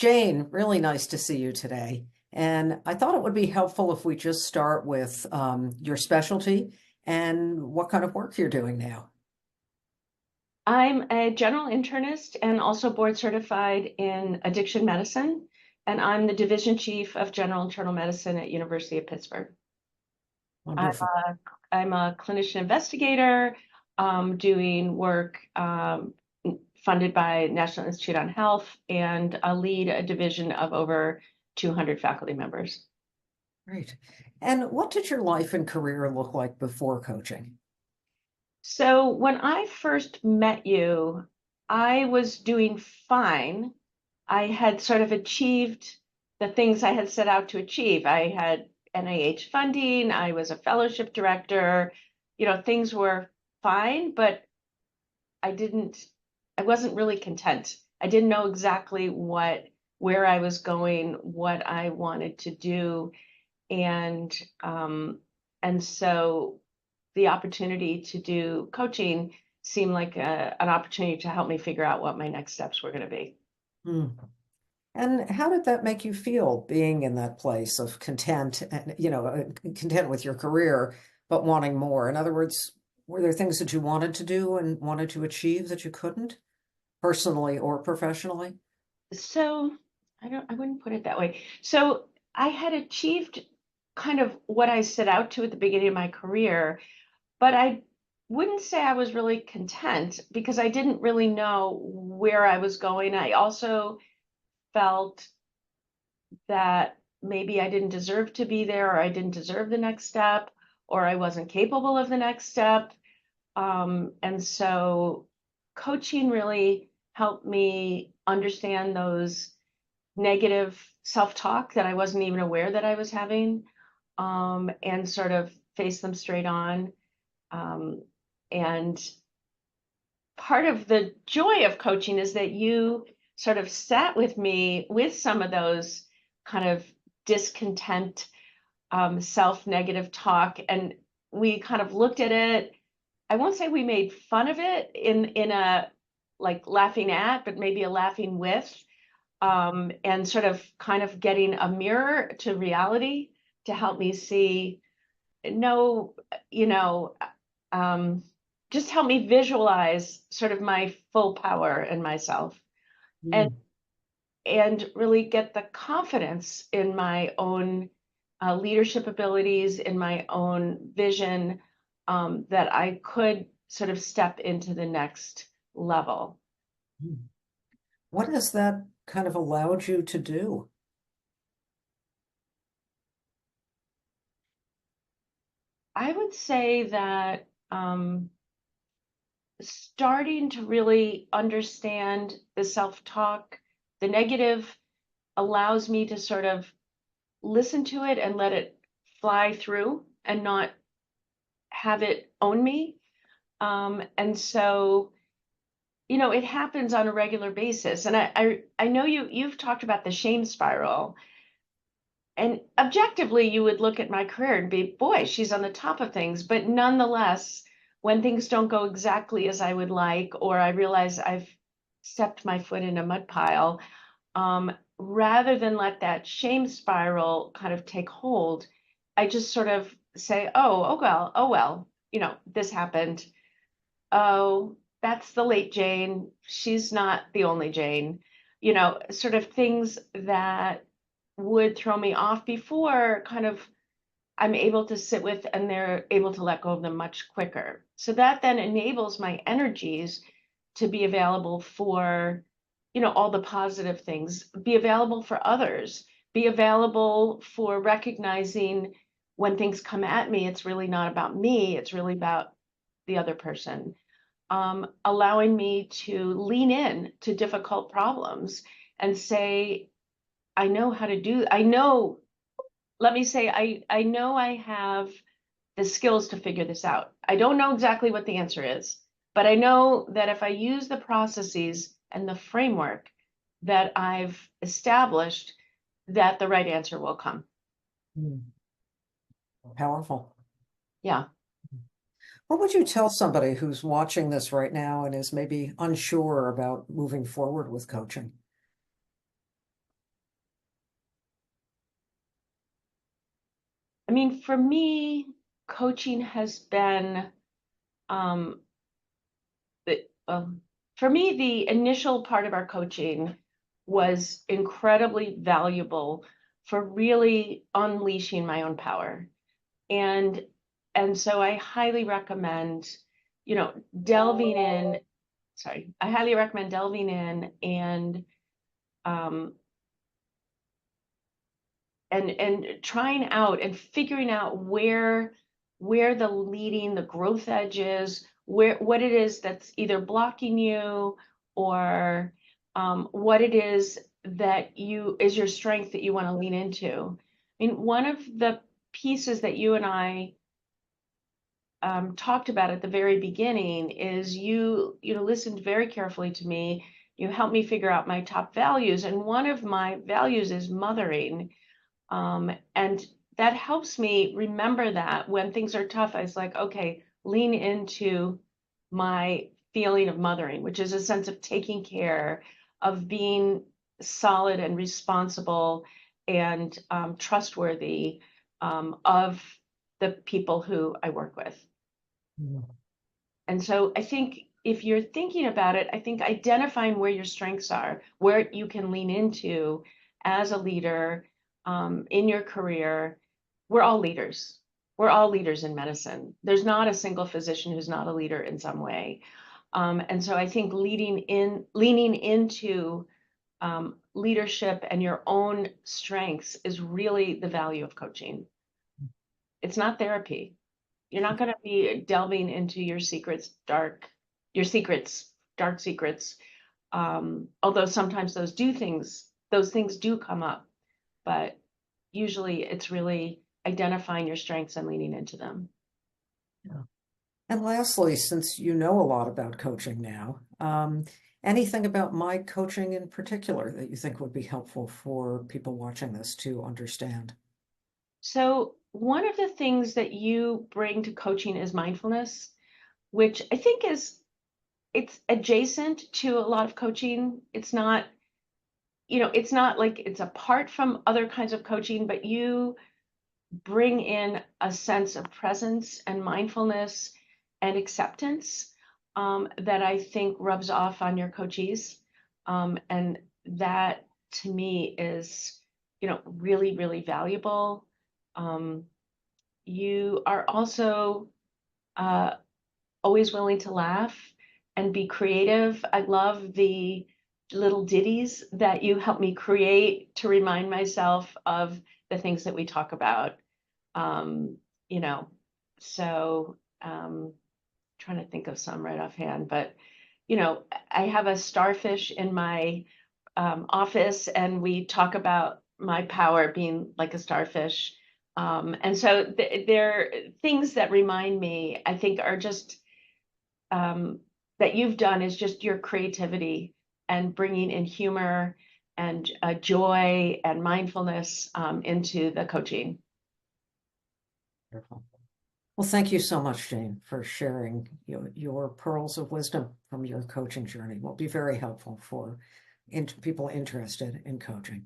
Jane, really nice to see you today. And I thought it would be helpful if we just start with your specialty and what kind of work you're doing now. I'm a general internist and also board certified in addiction medicine, and I'm the division chief of general internal medicine at University of Pittsburgh. I'm Wonderful. a, I'm a clinician investigator, doing work funded by National Institute on Health, and I lead a division of over 200 faculty members. Great. And what did your life and career look like before coaching? So when I first met you, I was doing fine. I had sort of achieved the things I had set out to achieve. I had NIH funding, I was a fellowship director, things were fine, but I didn't, I wasn't really content. I didn't know exactly where I was going, what I wanted to do. And and so the opportunity to do coaching seemed like an opportunity to help me figure out what my next steps were going to be. Hmm. And how did that make you feel being in that place of content and, content with your career, but wanting more? In other words, were there things that you wanted to do and wanted to achieve that you couldn't, personally or professionally? So I wouldn't put it that way. So I had achieved kind of what I set out to at the beginning of my career, but I wouldn't say I was really content because I didn't really know where I was going. I also felt that maybe I didn't deserve to be there, or I didn't deserve the next step, or I wasn't capable of the next step. And so coaching really helped me understand those negative self-talk that I wasn't even aware that I was having, and sort of face them straight on. And part of the joy of coaching is that you sort of sat with me with some of those kind of discontent, self-negative talk, and we kind of looked at it. I won't say we made fun of it in a like laughing at, but maybe a laughing with, and sort of kind of getting a mirror to reality to help me see, no, you know, um, just help me visualize sort of my full power in myself, and Hmm. really get the confidence in my own leadership abilities, in my own vision, that I could sort of step into the next level. What has that kind of allowed you to do? I would say that starting to really understand the self-talk, the negative, allows me to sort of listen to it and let it fly through and not have it own me. And so, it happens on a regular basis. And I know you've talked about the shame spiral. And objectively, you would look at my career and be, boy, she's on the top of things. But nonetheless, when things don't go exactly as I would like, or I realize I've stepped my foot in a mud pile, rather than let that shame spiral kind of take hold, I just sort of say, oh well, this happened. Oh, that's the late Jane. She's not the only Jane. Sort of things that would throw me off before, kind of I'm able to sit with, and they're able to let go of them much quicker. So that then enables my energies to be available for, all the positive things, be available for others, be available for recognizing when things come at me, it's really not about me, it's really about the other person. Allowing me to lean in to difficult problems and say, I know how to do, I know, let me say, I know I have the skills to figure this out. I don't know exactly what the answer is, but I know that if I use the processes and the framework that I've established, that the right answer will come. Hmm. Powerful. Yeah. What would you tell somebody who's watching this right now and is maybe unsure about moving forward with coaching? I mean, for me, coaching has been, um, the, for me, the initial part of our coaching was incredibly valuable for really unleashing my own power. And and so I highly recommend, delving in, sorry, I highly recommend delving in um, and trying out and figuring out where the growth edge is, where what it is that's either blocking you, or what it is that you is your strength that you want to lean into. I mean, one of the pieces that you and I talked about at the very beginning is you listened very carefully to me. You helped me figure out my top values, and one of my values is mothering. And that helps me remember that when things are tough, I was like, okay, lean into my feeling of mothering, which is a sense of taking care, of being solid and responsible and trustworthy, of the people who I work with. Mm. And so I think if you're thinking about it, I think identifying where your strengths are, where you can lean into as a leader, in your career. We're all leaders. We're all leaders in medicine. There's not a single physician who's not a leader in some way. And so I think leaning into leadership and your own strengths is really the value of coaching. It's not therapy. You're not going to be delving into your secrets, dark secrets. Although sometimes those things do come up, but usually it's really identifying your strengths and leaning into them. Yeah. And lastly, since you know a lot about coaching now, anything about my coaching in particular that you think would be helpful for people watching this to understand? So one of the things that you bring to coaching is mindfulness, which I think it's adjacent to a lot of coaching. It's not like it's apart from other kinds of coaching, but you bring in a sense of presence and mindfulness and acceptance, that I think rubs off on your coachees. And that to me is, really, really valuable. Um, you are also uh, always willing to laugh and be creative. I love the little ditties that you help me create to remind myself of the things that we talk about. Um, you know, so trying to think of some right offhand, but I have a starfish in my office, and we talk about my power being like a starfish. And so there things that remind me, I think, are just that you've done is just your creativity and bringing in humor and joy and mindfulness into the coaching. Wonderful. Well, thank you so much, Jane, for sharing your pearls of wisdom from your coaching journey. Will be very helpful for people interested in coaching.